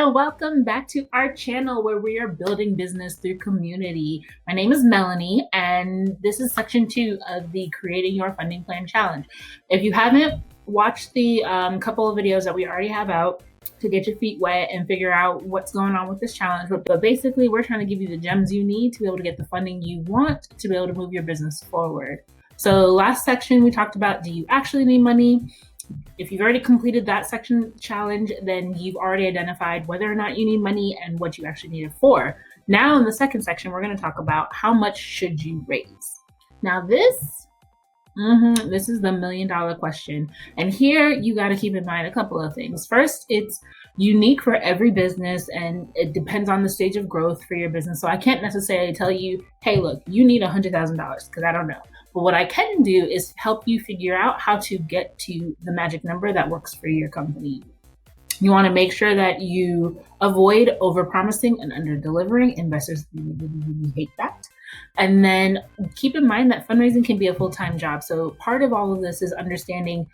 and welcome back to our channel where we are building business through community. My name is Melanie, and this is section 2 of the Creating Your Funding Plan Challenge. If you haven't watched the couple of videos that we already have out to get your feet wet and figure out what's going on with this challenge, but basically we're trying to give you the gems you need to be able to get the funding you want to be able to move your business forward. So last section we talked about, do you actually need money? If you've already completed that section challenge, then you've already identified whether or not you need money and what you actually need it for. Now in the second section, we're going to talk about how much should you raise. Now this is the $1 million question. And here you got to keep in mind a couple of things. First, it's unique for every business and it depends on the stage of growth for your business. So I can't necessarily tell you, hey, look, you need $100,000 because I don't know. But what I can do is help you figure out how to get to the magic number that works for your company. You want to make sure that you avoid over-promising and under-delivering. Investors really hate that. And then keep in mind that fundraising can be a full-time job. So part of all of this is understanding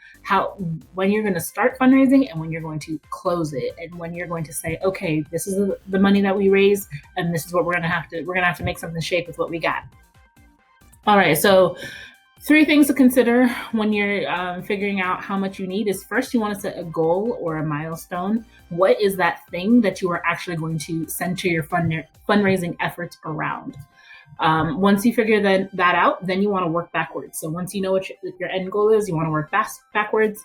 when you're going to start fundraising and when you're going to close it, and when you're going to say, okay, this is the money that we raised, and this is what we're going to have to make something shake with what we got. All right, so 3 things to consider when you're figuring out how much you need is, first, you want to set a goal or a milestone. What is that thing that you are actually going to center your fundraising efforts around? Once you figure that out, then you want to work backwards. So once you know what your end goal is, you want to work backwards.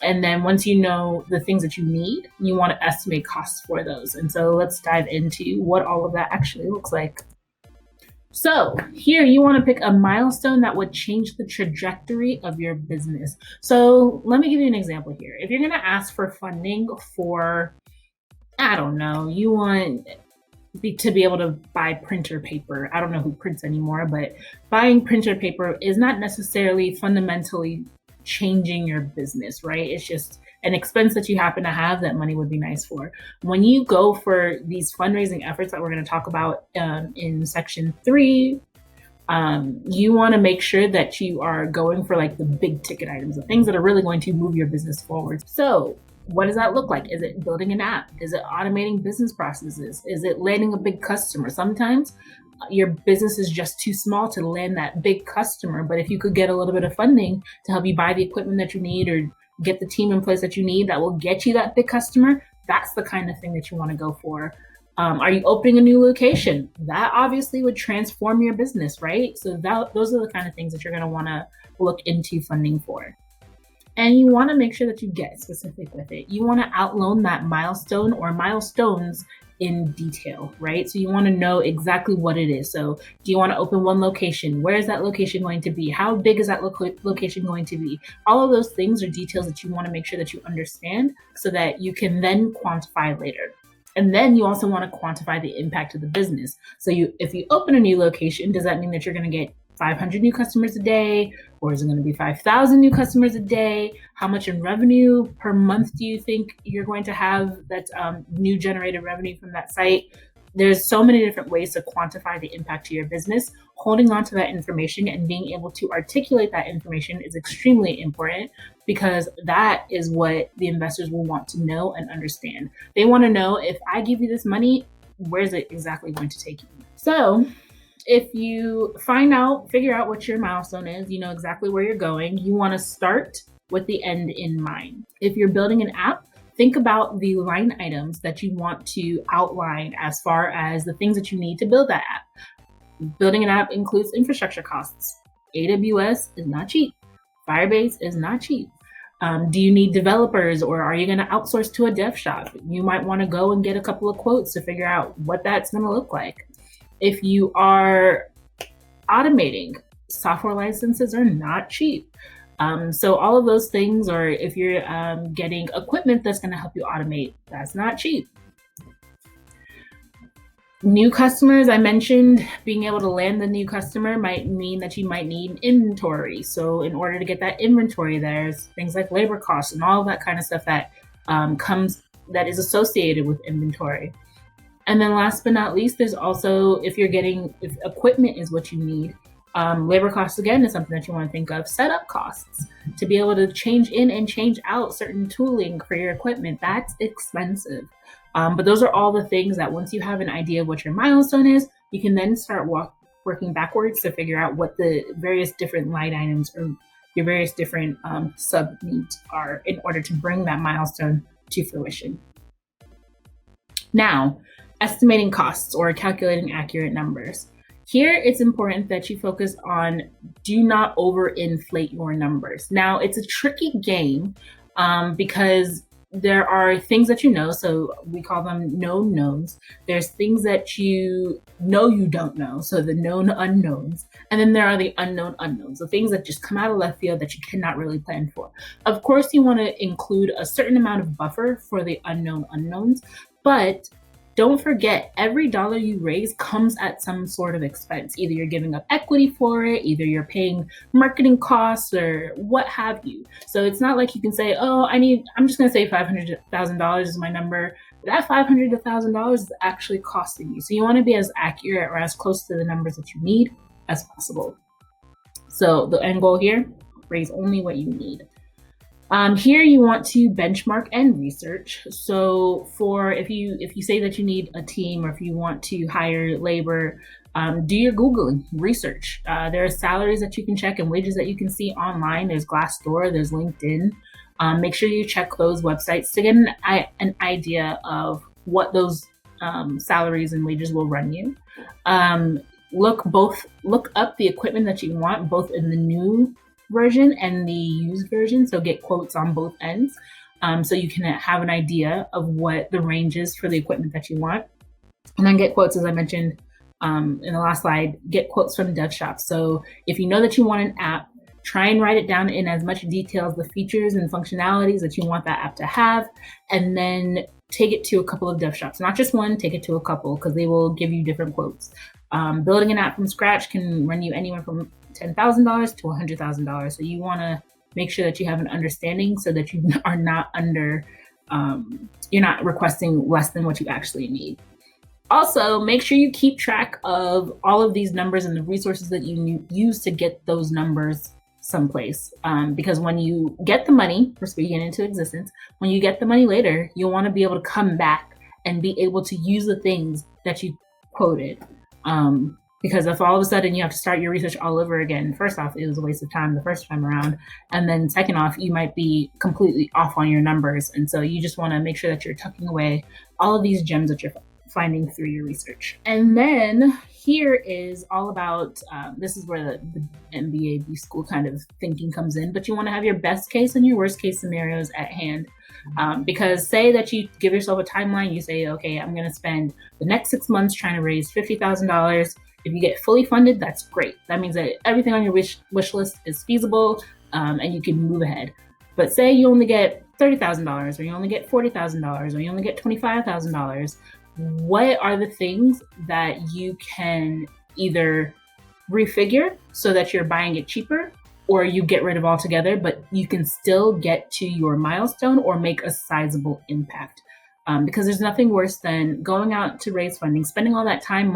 And then once you know the things that you need, you want to estimate costs for those. And so let's dive into what all of that actually looks like. So here you want to pick a milestone that would change the trajectory of your business. So let me give you an example here. If you're going to ask for funding for, I don't know, you want to be able to buy printer paper. I don't know who prints anymore, but buying printer paper is not necessarily fundamentally changing your business, right? It's just an expense that you happen to have that money would be nice for. When you go for these fundraising efforts that we're going to talk about in section 3, you want to make sure that you are going for like the big ticket items, the things that are really going to move your business forward. So what does that look like? Is it building an app? Is it automating business processes? Is it landing a big customer? Sometimes your business is just too small to land that big customer, but if you could get a little bit of funding to help you buy the equipment that you need or get the team in place that you need that will get you that big customer, that's the kind of thing that you want to go for. Are you opening a new location? That obviously would transform your business, right? So those are the kind of things that you're going to want to look into funding for. And you want to make sure that you get specific with it. You want to outline that milestone or milestones in detail, right? So you want to know exactly what it is. So do you want to open one location? Where is that location going to be? How big is that location going to be? All of those things are details that you want to make sure that you understand so that you can then quantify later. And then you also want to quantify the impact of the business. So if you open a new location, does that mean that you're going to get 500 new customers a day? Or is it going to be 5,000 new customers a day? How much in revenue per month do you think you're going to have that's new generated revenue from that site? There's so many different ways to quantify the impact to your business. Holding on to that information and being able to articulate that information is extremely important because that is what the investors will want to know and understand. They want to know, if I give you this money, where's it exactly going to take you? So if you figure out what your milestone is, you know exactly where you're going, you want to start with the end in mind. If you're building an app, think about the line items that you want to outline as far as the things that you need to build that app. Building an app includes infrastructure costs. AWS is not cheap. Firebase is not cheap. Do you need developers, or are you going to outsource to a dev shop? You might want to go and get a couple of quotes to figure out what that's going to look like. If you are automating, software licenses are not cheap. So all of those things, or if you're getting equipment that's going to help you automate, that's not cheap. New customers, I mentioned being able to land the new customer might mean that you might need inventory. So in order to get that inventory, there's things like labor costs and all of that kind of stuff that that is associated with inventory. And then last but not least, there's also, if equipment is what you need, labor costs, again, is something that you want to think of. Setup costs to be able to change in and change out certain tooling for your equipment. That's expensive. But those are all the things that once you have an idea of what your milestone is, you can then start working backwards to figure out what the various different line items or your various different sub needs are in order to bring that milestone to fruition. Now, estimating costs or calculating accurate numbers. Here, it's important that you focus on do not overinflate your numbers. Now, it's a tricky game because there are things that you know, so we call them known knowns. There's things that you know you don't know, so the known unknowns. And then there are the unknown unknowns, the things that just come out of left field that you cannot really plan for. Of course, you want to include a certain amount of buffer for the unknown unknowns, but don't forget, every dollar you raise comes at some sort of expense. Either you're giving up equity for it, either you're paying marketing costs or what have you. So it's not like you can say, oh, I'm just going to say $500,000 is my number. That $500 to $1,000 is actually costing you. So you want to be as accurate or as close to the numbers that you need as possible. So the end goal here, raise only what you need. Here you want to benchmark and research. So for if you say that you need a team or if you want to hire labor, do your Googling research. There are salaries that you can check and wages that you can see online. There's Glassdoor, there's LinkedIn. Make sure you check those websites to get an idea of what those salaries and wages will run you. Look up the equipment that you want, both in the new version and the used version, so get quotes on both ends, so you can have an idea of what the range is for the equipment that you want. And then get quotes, as I mentioned in the last slide, get quotes from dev shops. So if you know that you want an app, try and write it down in as much detail as the features and functionalities that you want that app to have, and then take it to a couple of dev shops, not just one, take it to a couple, because they will give you different quotes. Building an app from scratch can run you anywhere from $10,000 to $100,000. So you want to make sure that you have an understanding so that you are not you're not requesting less than what you actually need. Also, make sure you keep track of all of these numbers and the resources that you use to get those numbers someplace. Because when you get the money, we're speaking into existence, when you get the money later, you'll want to be able to come back and be able to use the things that you quoted. Because if all of a sudden you have to start your research all over again, first off, it was a waste of time the first time around. And then second off, you might be completely off on your numbers. And so you just want to make sure that you're tucking away all of these gems that you're finding through your research. And then here is all about, this is where the MBA B school kind of thinking comes in, but you want to have your best case and your worst case scenarios at hand. Because say that you give yourself a timeline, you say, okay, I'm going to spend the next 6 months trying to raise $50,000. If you get fully funded, that's great. That means that everything on your wish list is feasible, and you can move ahead. But say you only get $30,000, or you only get $40,000, or you only get $25,000. What are the things that you can either refigure so that you're buying it cheaper, or you get rid of altogether, but you can still get to your milestone or make a sizable impact? Because there's nothing worse than going out to raise funding, spending all that time,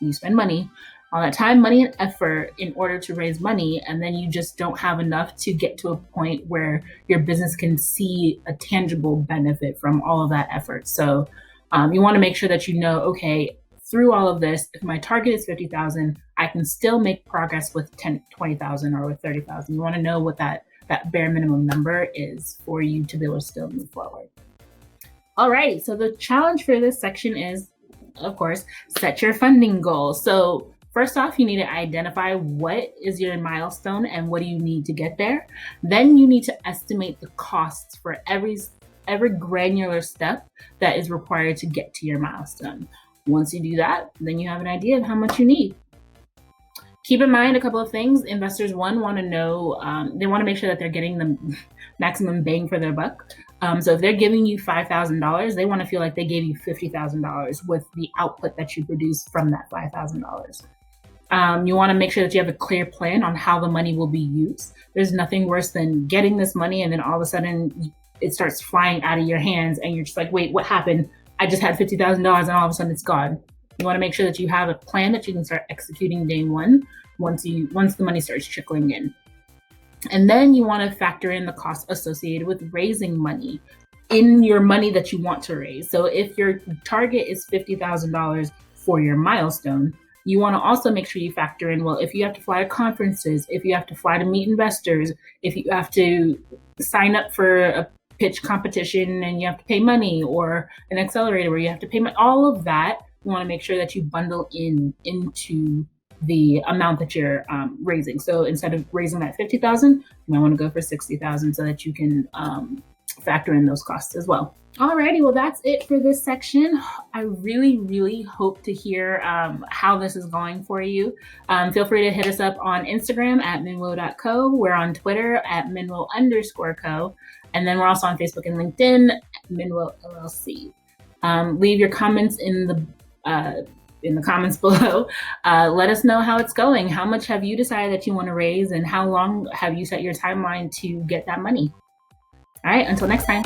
you spend money, all that time, money, and effort in order to raise money, and then you just don't have enough to get to a point where your business can see a tangible benefit from all of that effort. So you want to make sure that you know, okay, through all of this, if my target is 50,000, I can still make progress with 20,000 or with 30,000. You want to know what that bare minimum number is for you to be able to still move forward. All right, so the challenge for this section is, of course, set your funding goal. So first off, you need to identify what is your milestone and what do you need to get there. Then you need to estimate the costs for every granular step that is required to get to your milestone. Once you do that, then you have an idea of how much you need. Keep in mind a couple of things. Investors, want to know, they want to make sure that they're getting the maximum bang for their buck. So if they're giving you $5,000, they want to feel like they gave you $50,000 with the output that you produce from that $5,000. You want to make sure that you have a clear plan on how the money will be used. There's nothing worse than getting this money and then all of a sudden it starts flying out of your hands and you're just like, wait, what happened? I just had $50,000 and all of a sudden it's gone. You want to make sure that you have a plan that you can start executing day one once the money starts trickling in. And then you want to factor in the costs associated with raising money. in your money that you want to raise. So if your target is $50,000 for your milestone, you want to also make sure you factor in, well, if you have to fly to conferences, if you have to fly to meet investors, if you have to sign up for a pitch competition and you have to pay money, or an accelerator where you have to pay money, all of that, you want to make sure that you bundle into the amount that you're raising. So instead of raising that 50,000, you might want to go for 60,000 so that you can factor in those costs as well. Alrighty, well, that's it for this section. I really, really hope to hear how this is going for you. Feel free to hit us up on Instagram at minwo.co. We're on Twitter at minwo_co. And then we're also on Facebook and LinkedIn at Minwo LLC. Leave your comments in the comments below. Let us know how it's going. How much have you decided that you want to raise, and how long have you set your timeline to get that money? All right, until next time.